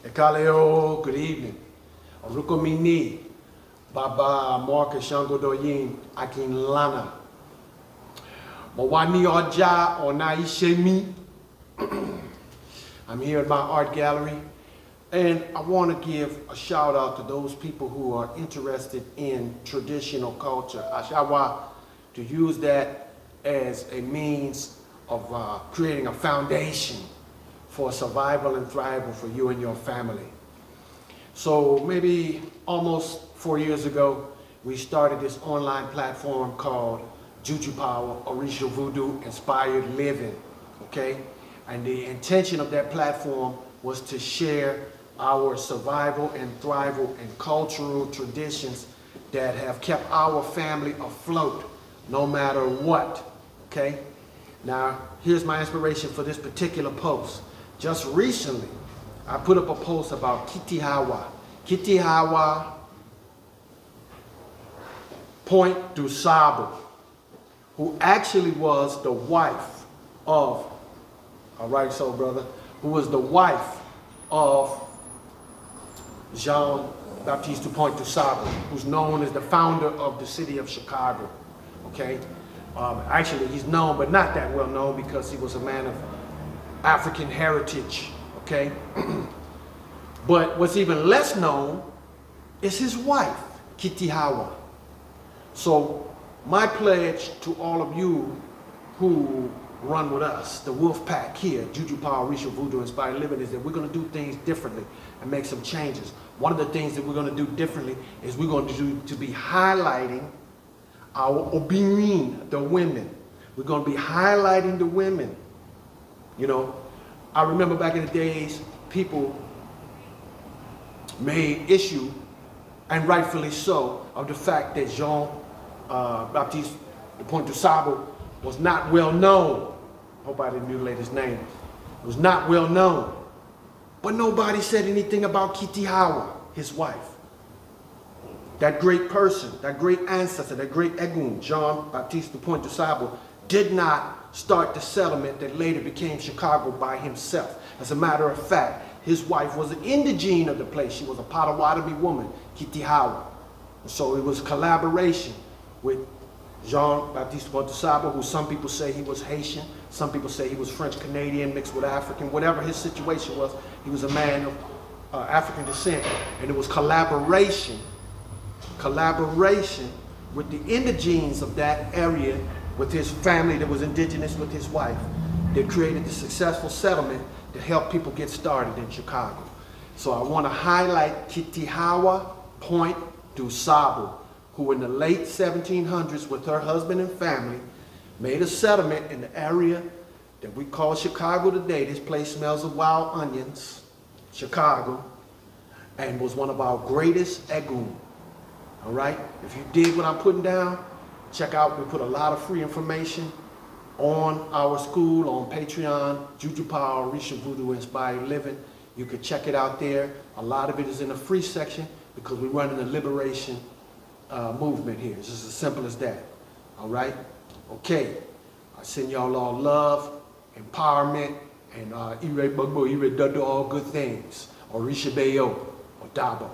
Ekaleo, good evening. Orukomini, Baba Marcus Shango Doyin, Akin Lana. Mawani Oja Onaishemi. I'm here at my art gallery, and I want to give a shout out to those people who are interested in traditional culture. Ashawa, to use that as a means of creating a foundation for survival and thrival for you and your family. So maybe almost 4 years ago, we started this online platform called JUJUPOWER ՕΡԻՇΑ VUDU Inspired Living, okay? And the intention of that platform was to share our survival and thrival and cultural traditions that have kept our family afloat no matter what, okay? Now, here's my inspiration for this particular post. Just recently, I put up a post about KITIHAWA. KITIHAWA Point du Sable, who actually was the wife of, all right, so brother, who was the wife of Jean-Baptiste Point du Sable, who's known as the founder of the city of Chicago, okay? Actually, he's known, but not that well known because he was a man of African heritage, okay? But what's even less known is his wife, KITIHAWA. So my pledge to all of you who run with us, the wolf pack here, JUJUPOWER ՕΡΙШΑ VUDU Inspired Living, is that we're going to do things differently and make some changes. One of the things that we're going to do differently is we're going to be highlighting our obìnrin, the women. We're going to be highlighting the women. You know, I remember back in the days, people made issue, and rightfully so, of the fact that Jean-Baptiste Point du Sable was not well known. Hope I didn't mutilate his name. It was not well known. But nobody said anything about KITIHAWA, his wife. That great person, that great ancestor, that great Egun, Jean-Baptiste Point du Sable, did not start the settlement that later became Chicago by himself. As a matter of fact, his wife was an indigene of the place. She was a Potawatomi woman, KITIHAWA. So it was a collaboration with Jean-Baptiste Point du Sable, who some people say he was Haitian, some people say he was French-Canadian mixed with African. Whatever his situation was, he was a man of African descent. And it was collaboration with the indigenes of that area, with his family that was indigenous with his wife, that created the successful settlement that helped people get started in Chicago. So I want to highlight KITIHAWA Point du Sable, who in the late 1700s with her husband and family made a settlement in the area that we call Chicago today. This place smells of wild onions, Chicago, and was one of our greatest Egun. All right, if you dig what I'm putting down, check out, we put a lot of free information on our school, on Patreon, JUJUPOWER ՕΡΙШΑ VUDU Inspired Living. You can check it out there. A lot of it is in the free section because we're running a liberation movement here. It's just as simple as that. All right? Okay. I send y'all all love, empowerment, and all good things. Orisha Bayo, Odabo.